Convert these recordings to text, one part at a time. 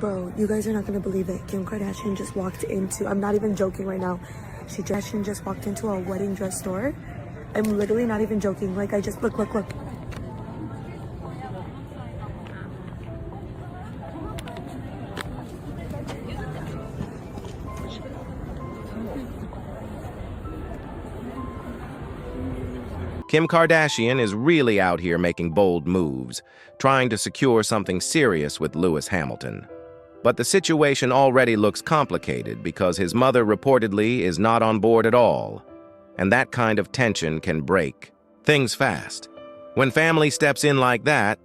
Bro, you guys are not gonna believe it. Kim Kardashian just walked into, I'm not even joking right now. Kardashian just walked into a wedding dress store. I'm literally not even joking. Like, I just, look. Kim Kardashian is really out here making bold moves, trying to secure something serious with Lewis Hamilton. But the situation already looks complicated because his mother reportedly is not on board at all. And that kind of tension can break things fast. When family steps in like that,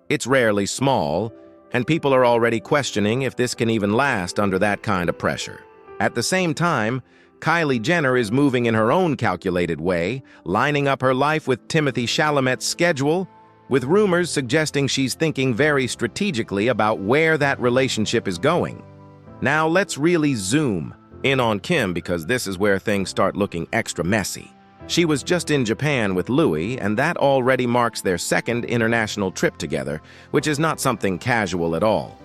it's rarely small, and people are already questioning if this can even last under that kind of pressure. At the same time, Kylie Jenner is moving in her own calculated way, lining up her life with Timothée Chalamet's schedule, with rumors suggesting she's thinking very strategically about where that relationship is going. Now let's really zoom in on Kim because this is where things start looking extra messy. She was just in Japan with Louis, and that already marks their second international trip together, which is not something casual at all.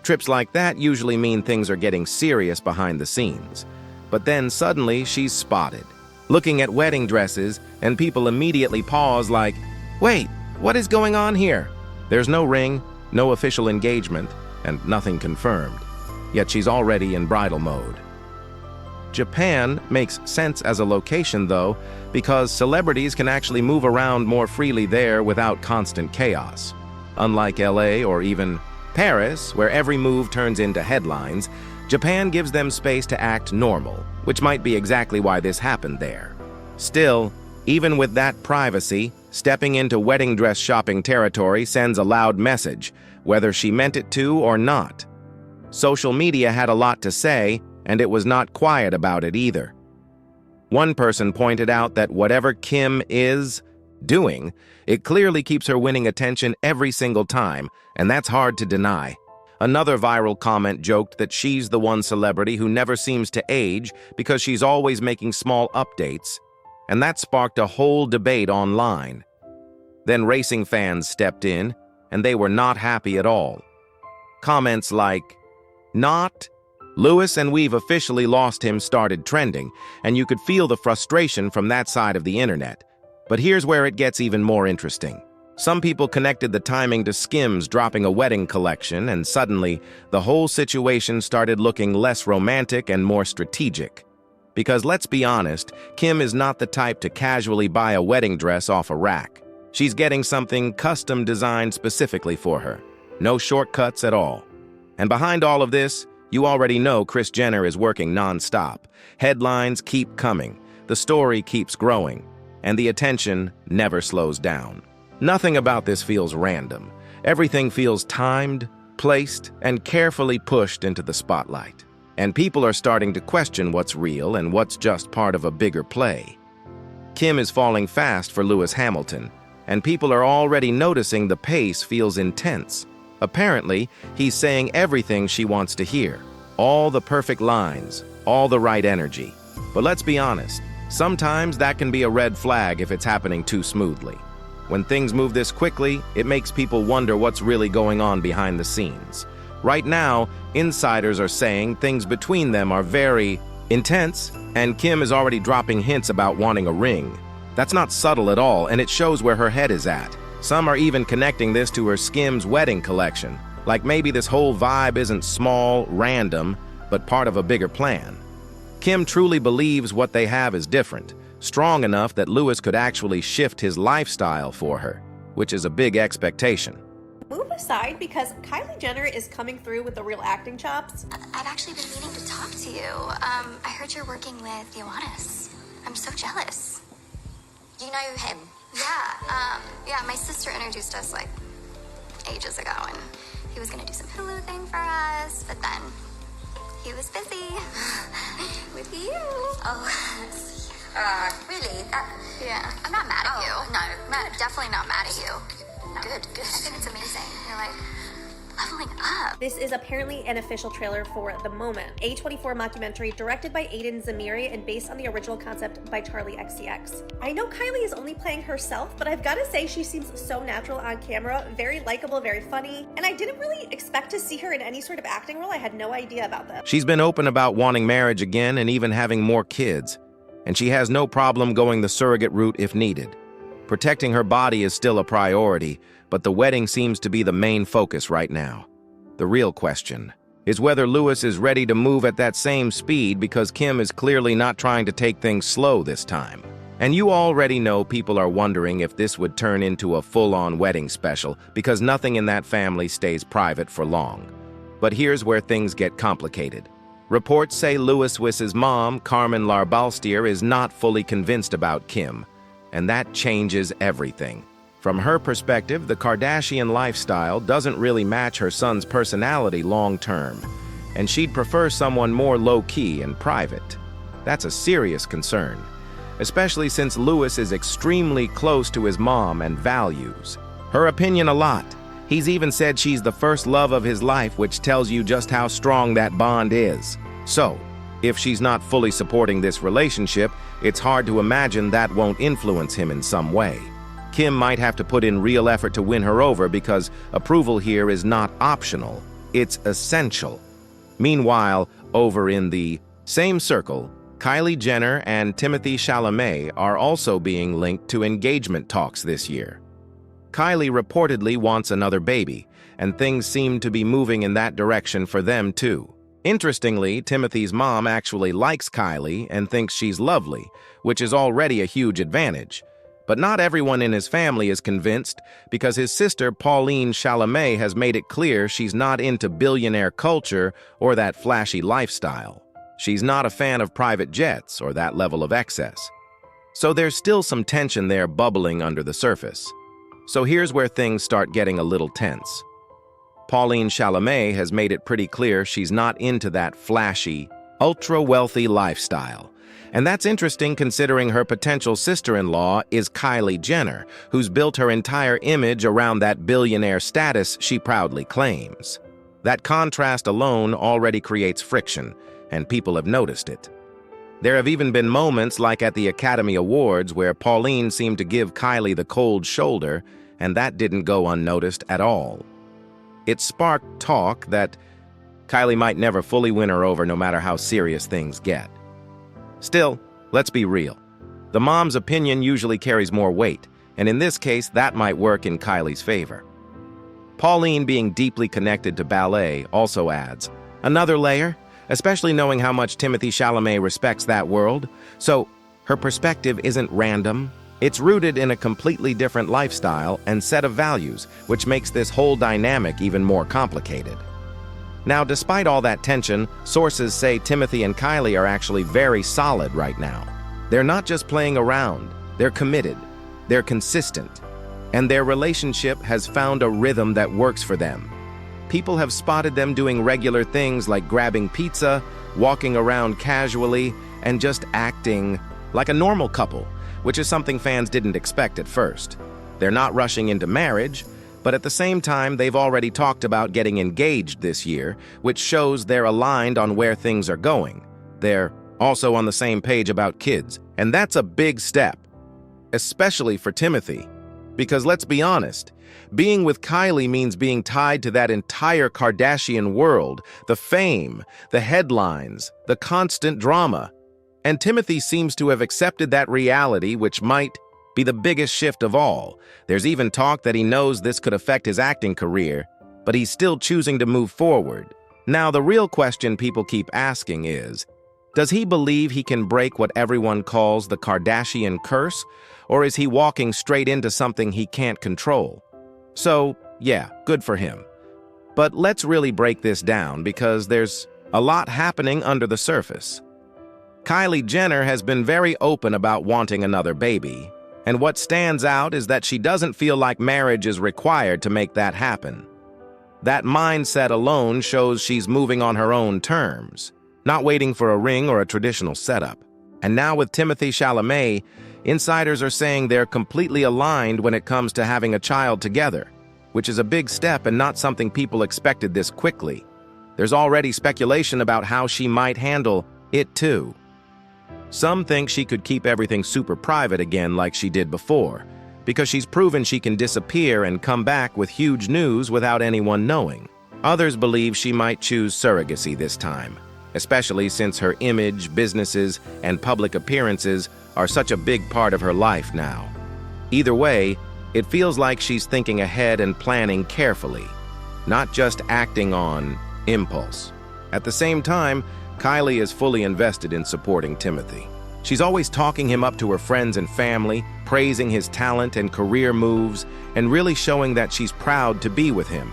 Trips like that usually mean things are getting serious behind the scenes. But then suddenly she's spotted, looking at wedding dresses, and people immediately pause like, wait, what is going on here? There's no ring, no official engagement, and nothing confirmed. Yet she's already in bridal mode. Japan makes sense as a location, though, because celebrities can actually move around more freely there without constant chaos. Unlike LA or even Paris, where every move turns into headlines, Japan gives them space to act normal, which might be exactly why this happened there. Still, even with that privacy, stepping into wedding dress shopping territory sends a loud message, whether she meant it to or not. Social media had a lot to say, and it was not quiet about it either. One person pointed out that whatever Kim is doing, it clearly keeps her winning attention every single time, and that's hard to deny. Another viral comment joked that she's the one celebrity who never seems to age because she's always making small updates, and that sparked a whole debate online. Then racing fans stepped in, and they were not happy at all. Comments like, "Not Lewis and we've officially lost him" started trending, and you could feel the frustration from that side of the internet. But here's where it gets even more interesting. Some people connected the timing to Skims dropping a wedding collection, and suddenly, the whole situation started looking less romantic and more strategic. Because let's be honest, Kim is not the type to casually buy a wedding dress off a rack. She's getting something custom designed specifically for her. No shortcuts at all. And behind all of this, you already know Kris Jenner is working non-stop. Headlines keep coming, the story keeps growing, and the attention never slows down. Nothing about this feels random. Everything feels timed, placed, and carefully pushed into the spotlight. And people are starting to question what's real and what's just part of a bigger play. Kim is falling fast for Lewis Hamilton, and people are already noticing the pace feels intense. Apparently, he's saying everything she wants to hear. All the perfect lines, all the right energy. But let's be honest, sometimes that can be a red flag if it's happening too smoothly. When things move this quickly, it makes people wonder what's really going on behind the scenes. Right now, insiders are saying things between them are very intense, and Kim is already dropping hints about wanting a ring. That's not subtle at all, and it shows where her head is at. Some are even connecting this to her Skims wedding collection, like maybe this whole vibe isn't small, random, but part of a bigger plan. Kim truly believes what they have is different, strong enough that Lewis could actually shift his lifestyle for her, which is a big expectation. Move aside because Kylie Jenner is coming through with the real acting chops. I've actually been meaning to talk to you. I heard you're working with Ioannis. I'm so jealous. You know him? Yeah, my sister introduced us like ages ago, and he was gonna do some Hulu thing for us, but then he was busy with you. Oh, really? Yeah, I'm not mad at you. No, I'm definitely not mad at you. No. Good. I think it's amazing. You're like leveling up. This is apparently an official trailer for The Moment, a 24 mockumentary directed by Aiden Zamiri and based on the original concept by Charlie XCX. I know Kylie is only playing herself, but I've got to say she seems so natural on camera, very likable, very funny, and I didn't really expect to see her in any sort of acting role. I had no idea about this. She's been open about wanting marriage again and even having more kids, and she has no problem going the surrogate route if needed. Protecting her body is still a priority, but the wedding seems to be the main focus right now. The real question is whether Louis is ready to move at that same speed, because Kim is clearly not trying to take things slow this time. And you already know people are wondering if this would turn into a full-on wedding special, because nothing in that family stays private for long. But here's where things get complicated. Reports say Louis's mom, Carmen Larbalstier, is not fully convinced about Kim, and that changes everything. From her perspective, the Kardashian lifestyle doesn't really match her son's personality long-term, and she'd prefer someone more low-key and private. That's a serious concern, especially since Louis is extremely close to his mom and values her opinion a lot. He's even said she's the first love of his life, which tells you just how strong that bond is. So, if she's not fully supporting this relationship, it's hard to imagine that won't influence him in some way. Kim might have to put in real effort to win her over, because approval here is not optional, it's essential. Meanwhile, over in the same circle, Kylie Jenner and Timothée Chalamet are also being linked to engagement talks this year. Kylie reportedly wants another baby, and things seem to be moving in that direction for them too. Interestingly, Timothy's mom actually likes Kylie and thinks she's lovely, which is already a huge advantage. But not everyone in his family is convinced, because his sister Pauline Chalamet has made it clear she's not into billionaire culture or that flashy lifestyle. She's not a fan of private jets or that level of excess. So there's still some tension there bubbling under the surface. So here's where things start getting a little tense. Pauline Chalamet has made it pretty clear she's not into that flashy, ultra-wealthy lifestyle. And that's interesting considering her potential sister-in-law is Kylie Jenner, who's built her entire image around that billionaire status she proudly claims. That contrast alone already creates friction, and people have noticed it. There have even been moments like at the Academy Awards where Pauline seemed to give Kylie the cold shoulder, and that didn't go unnoticed at all. It sparked talk that Kylie might never fully win her over no matter how serious things get. Still, let's be real. The mom's opinion usually carries more weight, and in this case, that might work in Kylie's favor. Pauline being deeply connected to ballet also adds another layer, especially knowing how much Timothée Chalamet respects that world. So, her perspective isn't random. It's rooted in a completely different lifestyle and set of values, which makes this whole dynamic even more complicated. Now, despite all that tension, sources say Timothée and Kylie are actually very solid right now. They're not just playing around, they're committed, they're consistent, and their relationship has found a rhythm that works for them. People have spotted them doing regular things like grabbing pizza, walking around casually, and just acting like a normal couple, which is something fans didn't expect at first. They're not rushing into marriage, but at the same time, they've already talked about getting engaged this year, which shows they're aligned on where things are going. They're also on the same page about kids, and that's a big step, especially for Timothée. Because let's be honest, being with Kylie means being tied to that entire Kardashian world, the fame, the headlines, the constant drama. And Timothée seems to have accepted that reality, which might be the biggest shift of all. There's even talk that he knows this could affect his acting career, but he's still choosing to move forward. Now, the real question people keep asking is, does he believe he can break what everyone calls the Kardashian curse, or is he walking straight into something he can't control? So, yeah, good for him. But let's really break this down, because there's a lot happening under the surface. Kylie Jenner has been very open about wanting another baby, and what stands out is that she doesn't feel like marriage is required to make that happen. That mindset alone shows she's moving on her own terms, not waiting for a ring or a traditional setup. And now with Timothée Chalamet, insiders are saying they're completely aligned when it comes to having a child together. which is a big step and not something people expected this quickly. There's already speculation about how she might handle it too. Some think she could keep everything super private again like she did before, because she's proven she can disappear and come back with huge news without anyone knowing. Others believe she might choose surrogacy this time, especially since her image, businesses, and public appearances are such a big part of her life now. Either way, it feels like she's thinking ahead and planning carefully, not just acting on impulse. At the same time, Kylie is fully invested in supporting Timothy. She's always talking him up to her friends and family, praising his talent and career moves, and really showing that she's proud to be with him.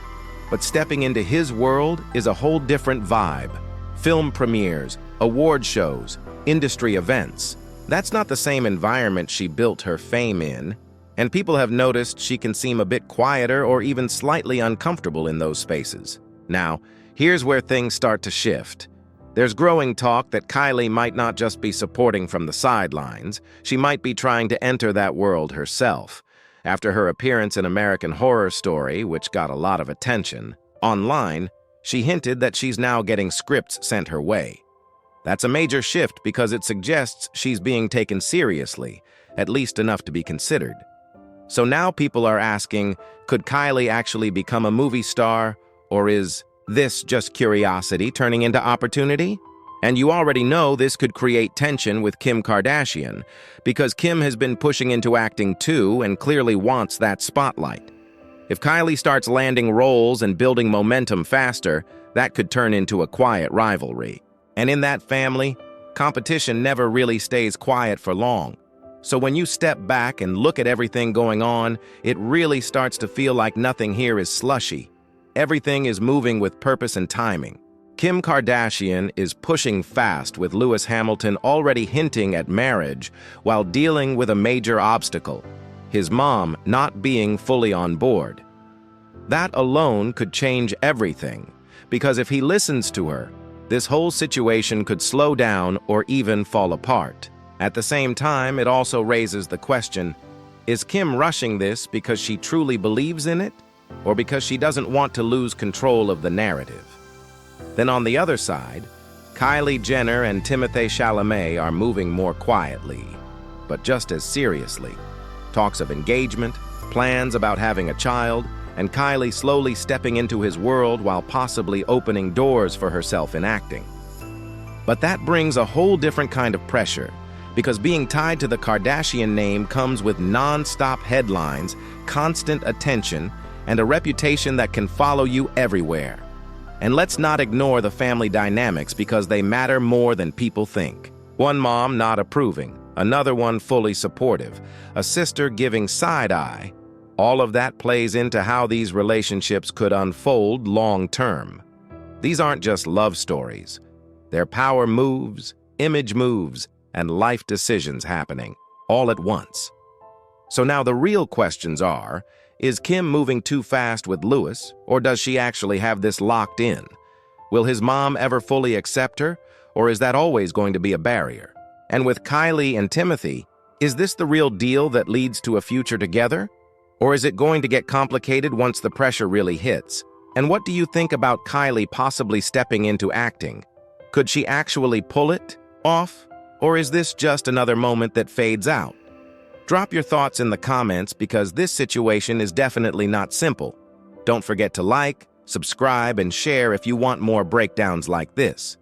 But stepping into his world is a whole different vibe. Film premieres, award shows, industry events. That's not the same environment she built her fame in, and people have noticed she can seem a bit quieter or even slightly uncomfortable in those spaces. Now, here's where things start to shift. There's growing talk that Kylie might not just be supporting from the sidelines, she might be trying to enter that world herself. After her appearance in American Horror Story, which got a lot of attention, online, she hinted that she's now getting scripts sent her way. That's a major shift because it suggests she's being taken seriously, at least enough to be considered. So now people are asking, could Kylie actually become a movie star, or is this just curiosity turning into opportunity? And you already know this could create tension with Kim Kardashian, because Kim has been pushing into acting too and clearly wants that spotlight. If Kylie starts landing roles and building momentum faster, that could turn into a quiet rivalry. And in that family, competition never really stays quiet for long. So when you step back and look at everything going on, it really starts to feel like nothing here is slushy. Everything is moving with purpose and timing. Kim Kardashian is pushing fast with Lewis Hamilton already hinting at marriage while dealing with a major obstacle, his mom not being fully on board. That alone could change everything, because if he listens to her, this whole situation could slow down or even fall apart. At the same time, it also raises the question, is Kim rushing this because she truly believes in it, or because she doesn't want to lose control of the narrative? Then on the other side, Kylie Jenner and Timothée Chalamet are moving more quietly, but just as seriously. Talks of engagement, plans about having a child, and Kylie slowly stepping into his world while possibly opening doors for herself in acting. But that brings a whole different kind of pressure, because being tied to the Kardashian name comes with non-stop headlines, constant attention, and a reputation that can follow you everywhere. And let's not ignore the family dynamics because they matter more than people think. One mom not approving, another one fully supportive, a sister giving side-eye. All of that plays into how these relationships could unfold long-term. These aren't just love stories. They're power moves, image moves, and life decisions happening all at once. So now the real questions are, is Kim moving too fast with Lewis, or does she actually have this locked in? Will his mom ever fully accept her, or is that always going to be a barrier? And with Kylie and Timothy, is this the real deal that leads to a future together? Or is it going to get complicated once the pressure really hits? And what do you think about Kylie possibly stepping into acting? Could she actually pull it off? Or is this just another moment that fades out? Drop your thoughts in the comments because this situation is definitely not simple. Don't forget to like, subscribe, and share if you want more breakdowns like this.